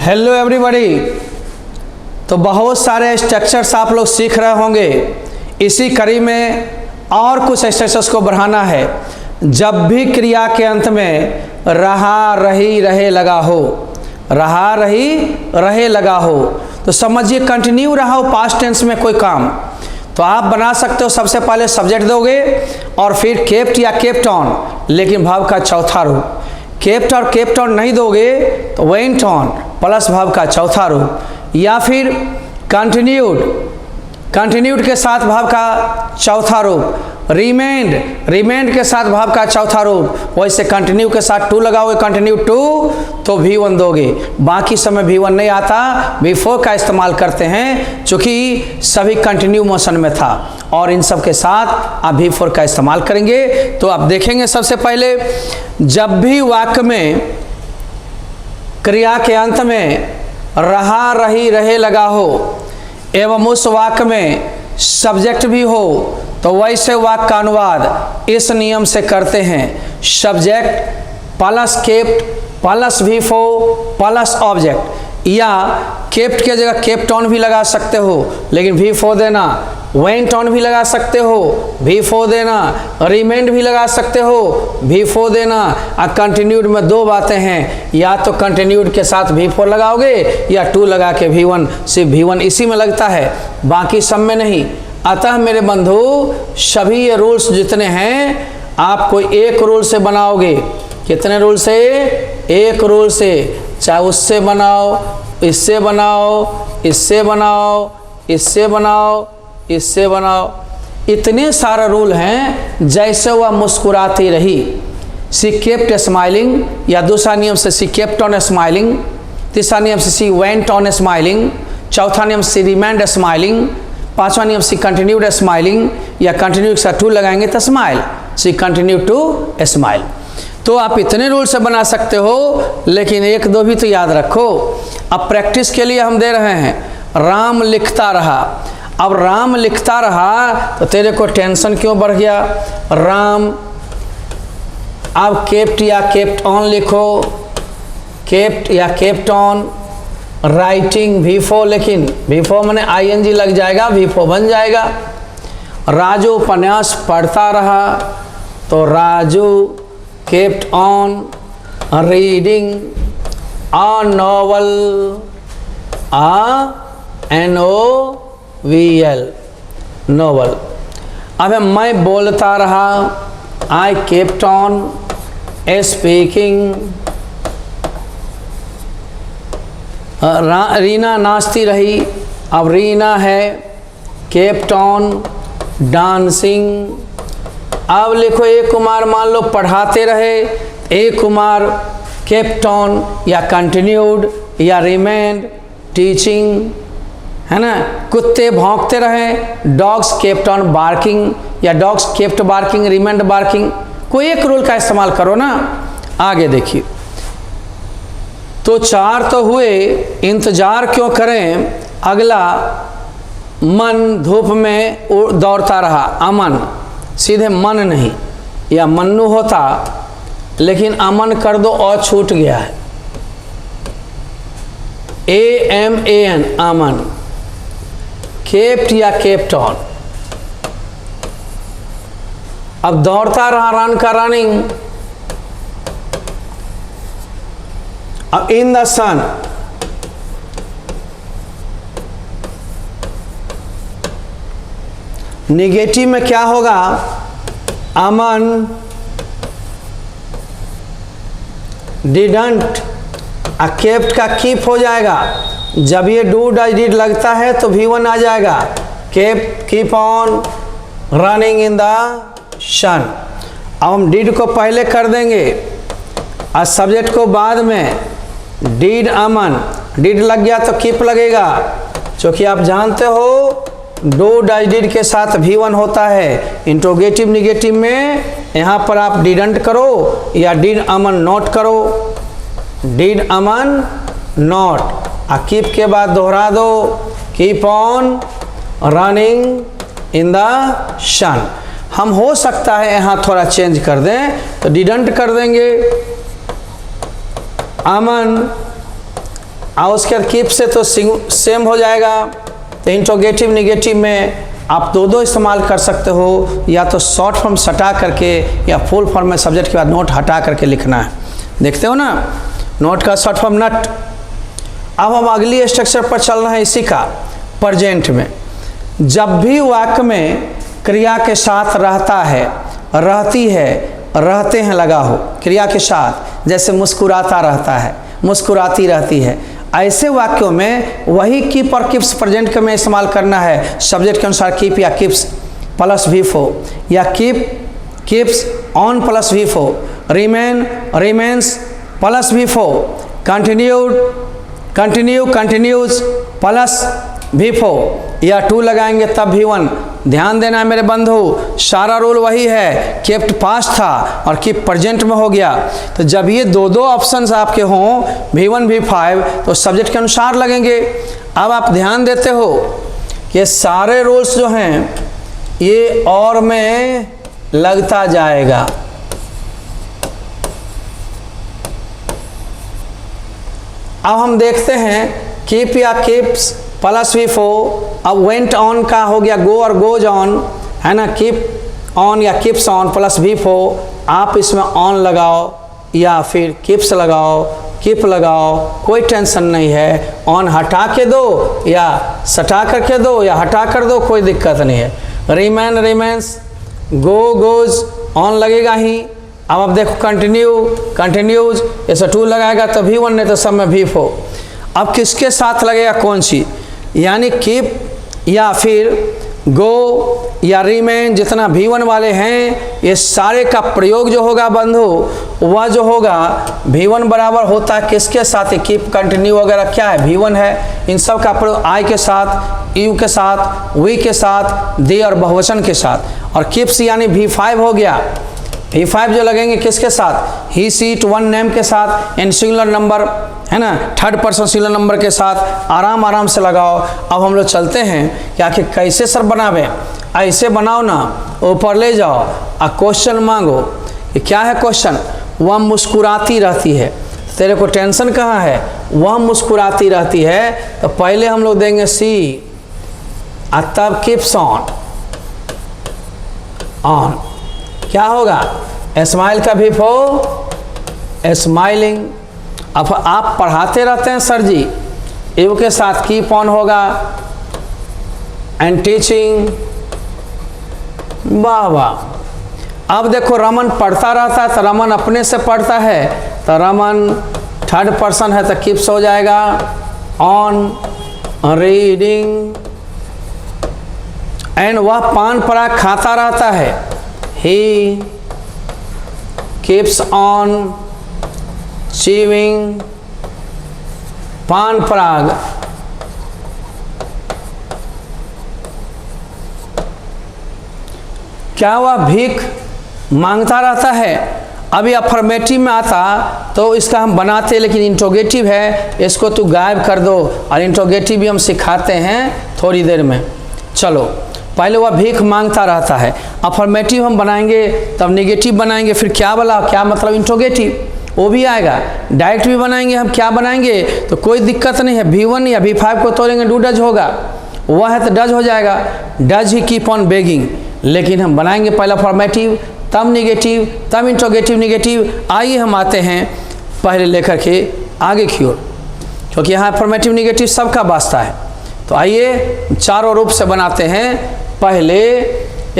Hello everybody. तो बहुत सारे स्ट्रक्चर्स आप लोग सीख रहे होंगे। इसी कड़ी में और कुछ स्ट्रक्चर्स को बढ़ाना है। जब भी क्रिया के अंत में रहा रही रहे लगा हो, रहा रही रहे लगा हो, तो समझिए कंटिन्यू रहा हो पास्ट टेंस में कोई काम, तो आप बना सकते हो। सबसे पहले सब्जेक्ट दोगे और फिर केप्ट या केप्ट ऑन, लेकिन भाव का चौथा रूप। केप्ट और केप्ट ऑन नहीं दोगे तो वेंट ऑन प्लस भाव का चौथा रूप, या फिर कंटिन्यूड, कंटिन्यूड के साथ भाव का चौथा रूप, रिमेंड, रिमेंड के साथ भाव का चौथा रूप। वैसे कंटिन्यू के साथ टू लगाओगे, कंटिन्यू टू, तो V1 दोगे। बाकी समय V1 नहीं आता, V4 का इस्तेमाल करते हैं, चूंकि सभी कंटिन्यू मोशन में था, और इन सब के साथ आप V4 का इस्तेमाल करेंगे। तो आप देखेंगे सबसे पहले, जब भी वाक्य में क्रिया के अंत में रहा रही रहे लगा हो एवं उस वाक्य में सब्जेक्ट भी हो, तो वैसे वाक्य का अनुवाद इस नियम से करते हैं। Subject plus kept plus V4 plus object, या केप्ट की जगह केप्ट ऑन भी लगा सकते हो लेकिन V4 देना, वेंट ऑन भी लगा सकते हो V4 देना, रिमेंड भी लगा सकते हो V4 देना। और कंटिन्यूड में दो बातें हैं, या तो कंटिन्यूड के साथ V4 लगाओगे या टू लगा के V1, सिर्फ V1 इसी में लगता है, बाकी सब में नहीं। अतः मेरे बंधु, सभी ये रूल्स जितने हैं आपको एक रूल से बनाओगे। कितने रूल से? एक रूल से। चाहे उससे बनाओ, इससे बनाओ, इससे बनाओ, इससे बनाओ, इससे बनाओ, इतने सारे रूल हैं। जैसे वह मुस्कुराती रही, सी केप्ट स्माइलिंग, या दूसरा नियम से सी केप्ट ऑन स्माइलिंग, तीसरा नियम से सी वेंट ऑन स्माइलिंग, चौथा नियम से रिमेंड स्माइलिंग, पांचवा नियम सी कंटिन्यूड स्माइलिंग, या कंटिन्यू के साथ टू लगाएंगे तो smile, see continue to smile. तो आप इतने रूल से बना सकते हो, लेकिन एक दो भी तो याद रखो। अब प्रैक्टिस के लिए हम दे रहे हैं, राम लिखता रहा। अब राम लिखता रहा तो तेरे को टेंशन क्यों बढ़ गया? राम, अब केप्ट या केप्ट ऑन लिखो, केप्ट या केप्ट ऑन, राइटिंग V4, लेकिन V4 मैंने ING लग जाएगा, V4 बन जाएगा। राजू उपन्यास पढ़ता रहा, तो Raju kept on reading a novel, NOVL, novel. अब मैं बोलता रहा, I kept on speaking. Reena नाचती रही, अब रीना है केप्ट ऑन डांसिंग। अब लिखो ए कुमार, मान लो पढ़ाते रहे, ए कुमार केप्ट ऑन या कंटिन्यूड या रिमेंड टीचिंग, है ना। कुत्ते भौंकते रहे, डॉग्स केप्ट ऑन बार्किंग, या dogs kept barking, remained barking. कोई एक रूल का इस्तेमाल करो ना। आगे देखिए, तो चार तो हुए, इंतजार क्यों करें। अगला, मन धूप में दौड़ता रहा, अमन, सीधे मन नहीं, या मन्नू होता लेकिन अमन कर दो और छूट गया है, AMAN, अमन। केप्ट या केप्ट ऑन, अब दौड़ता रहा, रन का रनिंग। अब इन द सन, निगेटिव में क्या होगा? अमन डिडंट, केप्ट का कीप हो जाएगा। जब ये डू डज डिड लगता है तो V1 आ जाएगा, kept keep on running in the sun. अब हम डिड को पहले कर देंगे और सब्जेक्ट को बाद में। डिड अमन, डिड लग गया तो कीप लगेगा, क्योंकि आप जानते हो डू डज डिड के साथ V1 होता है। इंट्रोगेटिव निगेटिव में यहाँ पर आप डिडंट करो या डिड अमन नॉट करो, डिड अमन नॉट, और कीप के बाद दोहरा दो, keep on running in the sun. हम हो सकता है यहाँ थोड़ा चेंज कर दें, तो डिडंट कर देंगे, अमन और उसके बाद कीप से तो सेम हो जाएगा। तो इंट्रोगेटिव निगेटिव में आप दो इस्तेमाल कर सकते हो, या तो शॉर्ट फॉर्म सटा करके या फुल फॉर्म में सब्जेक्ट के बाद नोट हटा करके लिखना है। देखते हो ना, नोट का शॉर्ट फॉर्म नट। अब हम अगली स्ट्रक्चर पर चल रहे हैं इसी का, प्रेजेंट में। जब भी वाक्य में क्रिया के साथ रहता है, रहती है, रहते हैं लगा हो क्रिया के साथ, जैसे मुस्कुराता रहता है, मुस्कुराती रहती है, ऐसे वाक्यों में वही कीप और कीप्स प्रेजेंट के में इस्तेमाल करना है। सब्जेक्ट के अनुसार कीप या कीप्स प्लस V4, या keeps on plus V4, remain remains plus V4, continues plus V4, या 2 लगाएंगे तब V1। ध्यान देना मेरे बंधु, सारा रूल वही है। केप्ट पास्ट था और कीप प्रेजेंट में हो गया। तो जब ये दो ऑप्शंस आपके हों, V1 V5, तो सब्जेक्ट के अनुसार लगेंगे। अब आप ध्यान देते हो कि सारे रूल्स जो हैं ये और में लगता जाएगा। अब हम देखते हैं कीप या कीप्स प्लस V4। अब वेंट ऑन का हो गया गो और गोज ऑन, है ना। कीप ऑन या कीप्स ऑन प्लस V4, आप इसमें ऑन लगाओ या फिर कीप्स लगाओ, कीप लगाओ, कोई टेंशन नहीं है। ऑन हटा के दो या सटा करके दो या हटा कर दो, कोई दिक्कत नहीं है। Remain remains, go goes, on लगेगा ही। अब देखो कंटिन्यूज, ऐसा 2 लगाएगा तो V1, नहीं तो सब में V4। अब किसके साथ लगेगा कौन सी, यानी कीप या फिर गो या रिमेन, जितना V1 वाले हैं ये सारे का प्रयोग जो होगा बंधु, वह जो होगा V1 बराबर होता है किसके साथ, कीप, कंटिन्यू वगैरह क्या है, V1 है। इन सब का प्रयोग आई के साथ, यू के साथ, वी के साथ, दे और बहुवचन के साथ। और कीप्स यानी V5 हो गया। V5 जो लगेंगे किसके साथ, ही सी इट, वन नेम के साथ, एंड सिंगुलर नंबर, है ना, थर्ड पर्सन सिंगुलर नंबर के साथ। आराम से लगाओ। अब हम लोग चलते हैं कि आखिर कैसे सर बनावे। ऐसे बनाओ ना, ऊपर ले जाओ और क्वेश्चन मांगो। ये क्या है क्वेश्चन, वह मुस्कुराती रहती है। तेरे को टेंशन कहाँ है, वह मुस्कुराती रहती है। तो पहले हम लोग देंगे सी, और तब कीप्स ऑन। क्या होगा, स्माइल का V4, स्माइलिंग। अब आप पढ़ाते रहते हैं सर जी, यू के साथ कीप ऑन होगा, एंड टीचिंग। वाह वाह। अब देखो रमन पढ़ता रहता है तो रमन अपने से पढ़ता है, तो रमन थर्ड पर्सन है तो कीप्स हो जाएगा, ऑन रीडिंग। एंड वह पान पराग खाता रहता है, he keeps on chewing पान पराग। क्या वह भीख मांगता रहता है। अभी अफर्मेटिव में आता तो इसका हम बनाते, लेकिन इंट्रोगेटिव है, इसको तू गायब कर दो। और इंट्रोगेटिव भी हम सिखाते हैं थोड़ी देर में। चलो, पहले वह भीख मांगता रहता है, अफर्मेटिव हम बनाएंगे, तब नेगेटिव बनाएंगे, फिर क्या बोला, क्या मतलब इंट्रोगेटिव, वो भी आएगा। डायरेक्ट भी बनाएंगे हम, क्या बनाएंगे, तो कोई दिक्कत नहीं है। V1 या V5 को तोड़ेंगे, डू डज होगा, वह है तो डज हो जाएगा, does he keep on begging. लेकिन हम बनाएंगे पहला फॉर्मेटिव, तब निगेटिव, तब इंट्रोगेटिव निगेटिव। आइए हम आते हैं पहले लेकर के आगे की ओर, क्योंकि यहाँ फॉर्मेटिव निगेटिव सबका वास्ता है। तो आइए चारों रूप से बनाते हैं। पहले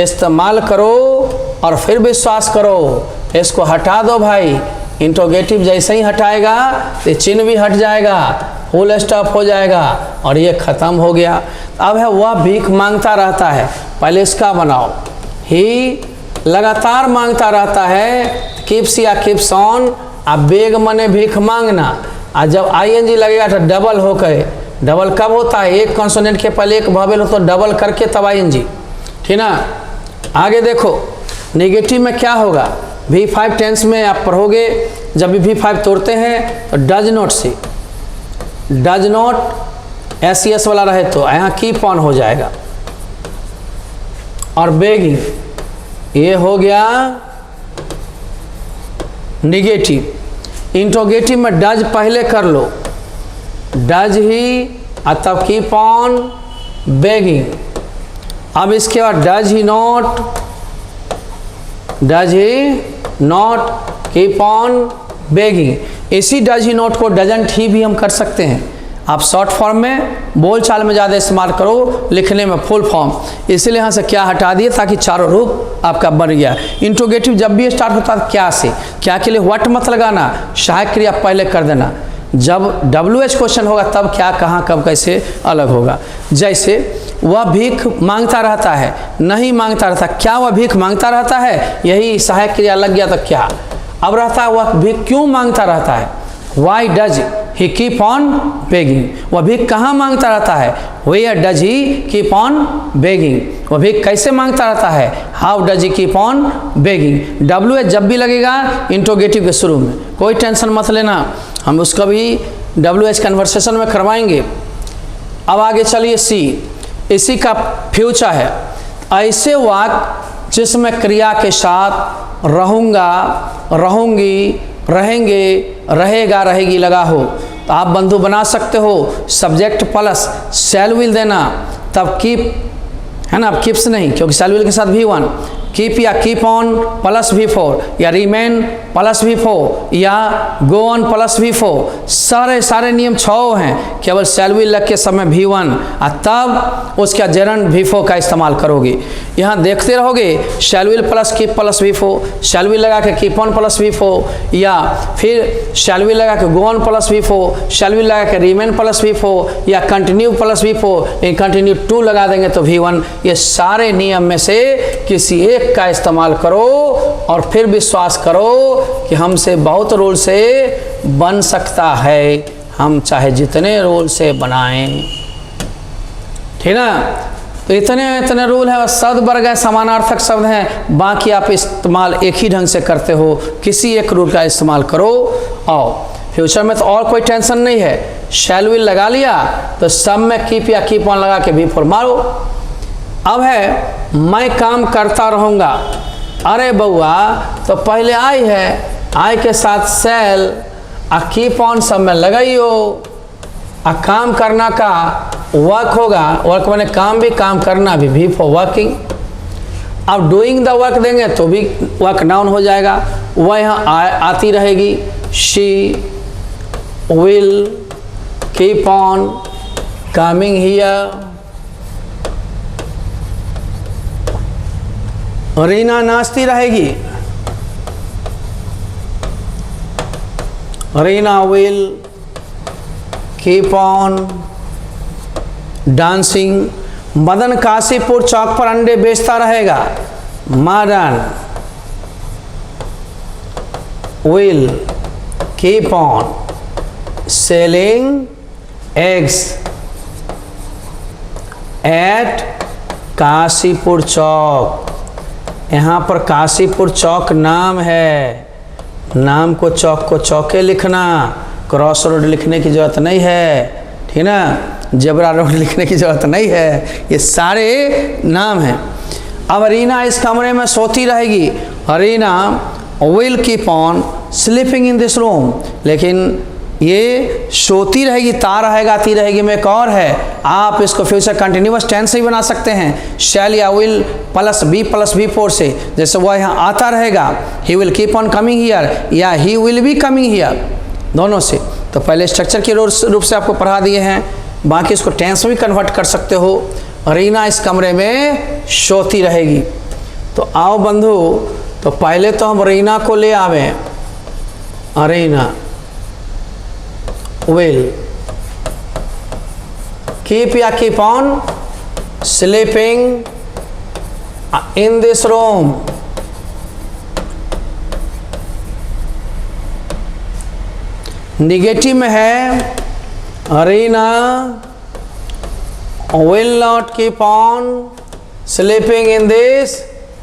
इस्तेमाल करो और फिर विश्वास करो। इसको हटा दो भाई, इंट्रोगेटिव जैसे ही हटाएगा तो चिन्ह भी हट जाएगा, फुल स्टॉप हो जाएगा और ये ख़त्म हो गया। अब है वह भीख मांगता रहता है, पहले इसका बनाओ। ही लगातार मांगता रहता है, कीप्स या कीप्स ऑन। अब बेग मने भीख मांगना, और जब ING लगेगा तो डबल होकर, डबल कब होता है, एक कॉन्सोनेंट के पहले एक वॉवेल हो तो डबल करके तब ING, ठीक ना। आगे देखो नेगेटिव में क्या होगा, V5 टेंस में आप पढ़ोगे, जब भी V5 तोड़ते हैं तो डज नॉट से, डज नॉट SES वाला रहे तो यहाँ कीप ऑन हो जाएगा। और बेगिंग ये हो गया निगेटिव। इंट्रोगेटिव में डज पहले कर लो, डज ही, तब कीप ऑन बेगिंग। अब इसके बाद does he not keep on begging. इसी डज ही नॉट को डजंट ही भी हम कर सकते हैं। आप शॉर्ट फॉर्म में, बोल चाल में ज़्यादा इस्तेमाल करो, लिखने में फुल फॉर्म। इसीलिए यहाँ से क्या हटा दिए ताकि चारों रूप आपका बन गया। इंट्रोगेटिव जब भी स्टार्ट होता है क्या से, क्या के लिए व्हाट मत लगाना, सहायक क्रिया पहले कर देना। जब WH क्वेश्चन होगा तब क्या, कहाँ, कब, कैसे अलग होगा। जैसे वह भीख मांगता रहता है, नहीं मांगता रहता, क्या वह भीख मांगता रहता है, यही सहायक क्रिया लग गया तो क्या। अब रहता है वह भीख क्यों मांगता रहता है, why does he keep on begging. वह भीख कहाँ मांगता रहता है, where does he keep on begging. वह भीख कैसे मांगता रहता है, how does he keep on begging. WH जब भी लगेगा इंट्रोगेटिव के शुरू में, कोई टेंशन मत लेना, हम उसका भी WH कन्वर्सेशन में करवाएंगे। अब आगे चलिए C, इसी का फ्यूचर है। ऐसे वाक्य जिसमें क्रिया के साथ रहूँगा, रहूँगी, रहेंगे, रहेगा, रहेगी लगा हो, तो आप बंधु बना सकते हो। सब्जेक्ट प्लस शैल विल देना, तब कीप है ना, अब कीप्स नहीं क्योंकि शैल विल के साथ V1, कीप या कीप ऑन प्लस V4 या रिमेन प्लस V4 या गो ऑन प्लस V4। सारे नियम 6 हैं, केवल शैल विल लग के समय V1 और तब उसका जेरंड V4 का इस्तेमाल करोगे। यहाँ देखते रहोगे शैल will plus keep plus V4, shell will लगा के कीप ऑन प्लस V4 या फिर शैल विल लगा के go on plus V4, shell will लगा के रिमेन प्लस V4 या कंटिन्यू प्लस V4, कंटिन्यू 2 लगा देंगे तो V1। ये सारे नियम में से किसी एक का इस्तेमाल करो और फिर विश्वास करो कि हमसे बहुत रूल से बन सकता है, हम चाहे जितने रूल से बनाएं, ठीक ना। तो इतने रूल है, शब्द वर्ग है, समानार्थक शब्द हैं, बाकी आप इस्तेमाल एक ही ढंग से करते हो, किसी एक रूल का इस्तेमाल करो। और फ्यूचर में तो और कोई टेंशन नहीं है, शैल विल लगा लिया तो सब में कीप या कीप ऑन लगा के V4 मारो। अब है मैं काम करता रहूँगा, अरे बउआ तो पहले आई है, आई के साथ शैल आ कीप ऑन सब में लगाइयो, आ काम करना का वर्क होगा, वर्क मैंने काम भी, काम करना भी, V4 वर्किंग। अब डूइंग द वर्क देंगे तो भी वर्क नाउन हो जाएगा, वह यहाँ आती रहेगी, she will keep on coming here. Reena नाचती रहेगी, Reena will keep on dancing. Madan Kashipur Chowk पर अंडे बेचता रहेगा, Madan will keep on selling eggs at Kashipur Chowk. यहाँ पर काशीपुर चौक नाम है, नाम को चौक को चौके लिखना, क्रॉस रोड लिखने की ज़रूरत नहीं है, ठीक ना, जबरा रोड लिखने की ज़रूरत नहीं है, ये सारे नाम हैं। अब रीना इस कमरे में सोती रहेगी, Reena will keep on sleeping in this room. लेकिन ये सोती रहेगी, ता रहेगा, आती रहेगी में एक और है, आप इसको फ्यूचर कंटिन्यूअस टेंस ही बना सकते हैं, शैल या विल प्लस V4 से। जैसे वह यहाँ आता रहेगा, he will keep on coming here या he will be coming here, दोनों से। तो पहले स्ट्रक्चर के रूप से आपको पढ़ा दिए हैं, बाकी इसको टेंस में भी कन्वर्ट कर सकते हो। रीना इस कमरे में सोती रहेगी। तो आओ बंधु, तो पहले तो हम रीना को ले आवें, रीना will keep या keep on sleeping in this room। Negative में है, Reena will not keep on sleeping in this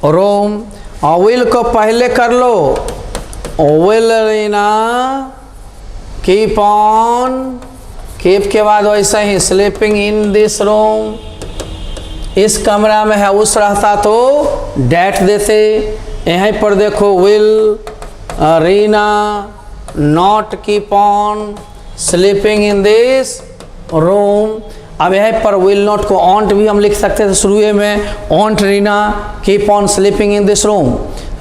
room। और will को पहले कर लो, will Reena keep on, keep के बाद वैसा ही स्लीपिंग इन दिस रूम, इस कमरा में है, उस रहता तो डैट देते। यहीं पर देखो will Reena not keep on sleeping in this room. अब यह पर विल नॉट को ऑन्ट भी हम लिख सकते थे शुरू में, ऑन्ट Reena keep on sleeping in this room.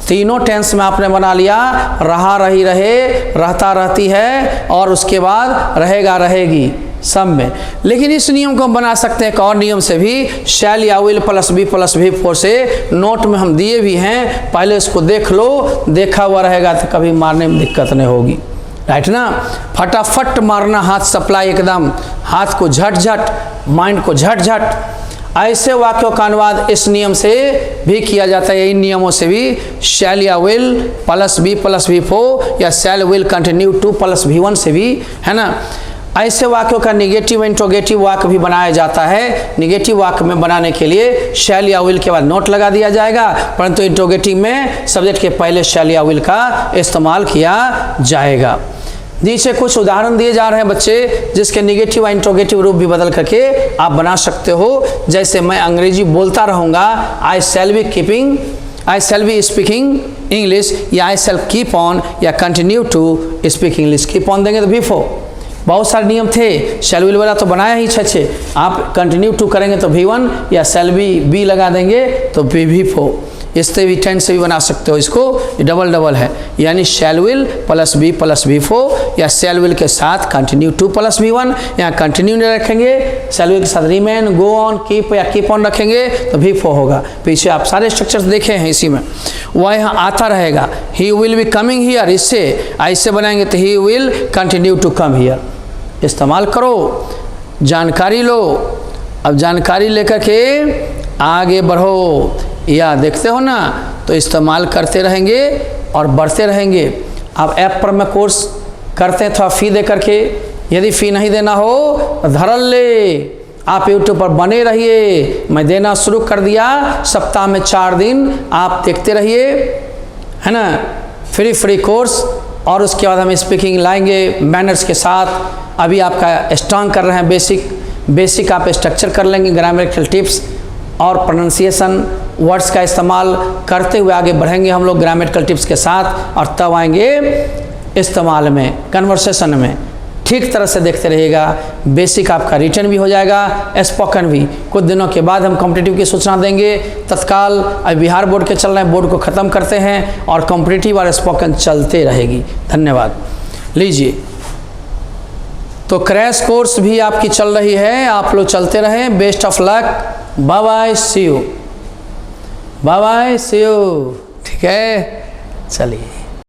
तीनों टेंस में आपने बना लिया, रहा रही रहे, रहता रहती है, और उसके बाद रहेगा रहेगी सब में। लेकिन इस नियम को हम बना सकते हैं एक और नियम से भी, शैल या विल प्लस बी प्लस भी फोर से, नोट में हम दिए भी हैं, पहले इसको देख लो, देखा हुआ रहेगा तो कभी मारने में दिक्कत नहीं होगी, राइट ना। फटाफट मारना हाथ सप्लाई, एकदम हाथ को झट झट, माइंड को झट झट। ऐसे वाक्यों का अनुवाद इस नियम से भी किया जाता है, इन नियमों से भी, शैल या विल प्लस बी प्लस भी फोर, या शैल विल कंटिन्यू टू प्लस भी वन से भी, है ना। ऐसे वाक्यों का निगेटिव इंट्रोगेटिव वाक्य भी बनाया जाता है। निगेटिव वाक्य में बनाने के लिए शैल या विल के बाद नोट लगा दिया जाएगा, परंतु इंट्रोगेटिव में सब्जेक्ट के पहले शैल या विल का इस्तेमाल किया जाएगा। नीचे कुछ उदाहरण दिए जा रहे हैं बच्चे, जिसके निगेटिव और इंट्रोगेटिव रूप भी बदल करके आप बना सकते हो। जैसे मैं अंग्रेजी बोलता रहूँगा, I shall be keeping, I shall be speaking English, या आई शैल कीप ऑन, या continue to speak English. Keep on देंगे तो भी फो, बहुत सारे नियम थे, शैल विल वाला तो बनाया ही छे। आप कंटिन्यू टू करेंगे तो V1, या शैल बी लगा देंगे तो भी फो। इससे भी टेंस से भी बना सकते हो इसको, ये डबल डबल है, यानी shall will plus be plus भी फो, या शैल विल के साथ कंटिन्यू टू प्लस V1, या कंटिन्यू नहीं रखेंगे, शैल विल के साथ रिमेन, गो ऑन, कीप या कीप ऑन रखेंगे तो भी फो होगा। पीछे आप सारे स्ट्रक्चर्स देखे हैं इसी में, वह यहाँ आता रहेगा। He will be coming here, इससे ऐसे बनाएंगे तो he will continue to come here. इस्तेमाल करो, जानकारी लो। अब जानकारी लेकर के आगे बढ़ो, या देखते हो ना तो इस्तेमाल करते रहेंगे और बढ़ते रहेंगे। अब ऐप पर में कोर्स करते हैं थोड़ा फ़ी दे करके, यदि फ़ी नहीं देना हो तो धरल ले, आप यूट्यूब पर बने रहिए। मैं देना शुरू कर दिया, सप्ताह में 4 दिन आप देखते रहिए, है ना, फ्री कोर्स। और उसके बाद हम स्पीकिंग लाएंगे मैनर्स के साथ। अभी आपका स्ट्रांग कर रहे हैं बेसिक आप स्ट्रक्चर कर लेंगे, ग्रामेटिकल टिप्स और प्रोनाउंसिएशन वर्ड्स का इस्तेमाल करते हुए आगे बढ़ेंगे हम लोग ग्रामेटिकल टिप्स के साथ, और तब आएंगे इस्तेमाल में, कन्वर्सेशन में। ठीक तरह से देखते रहिएगा, बेसिक आपका रिटन भी हो जाएगा, स्पोकन भी। कुछ दिनों के बाद हम कॉम्पिटिटिव की सूचना देंगे तत्काल। अब बिहार बोर्ड के चल रहे हैं, बोर्ड को ख़त्म करते हैं, और कॉम्पिटिटिव और स्पोकन चलते रहेगी। धन्यवाद। लीजिए, तो क्रैश कोर्स भी आपकी चल रही है, आप लोग चलते रहें। Best of luck, bye bye, see you, bye bye, see you. ठीक है, चलिए।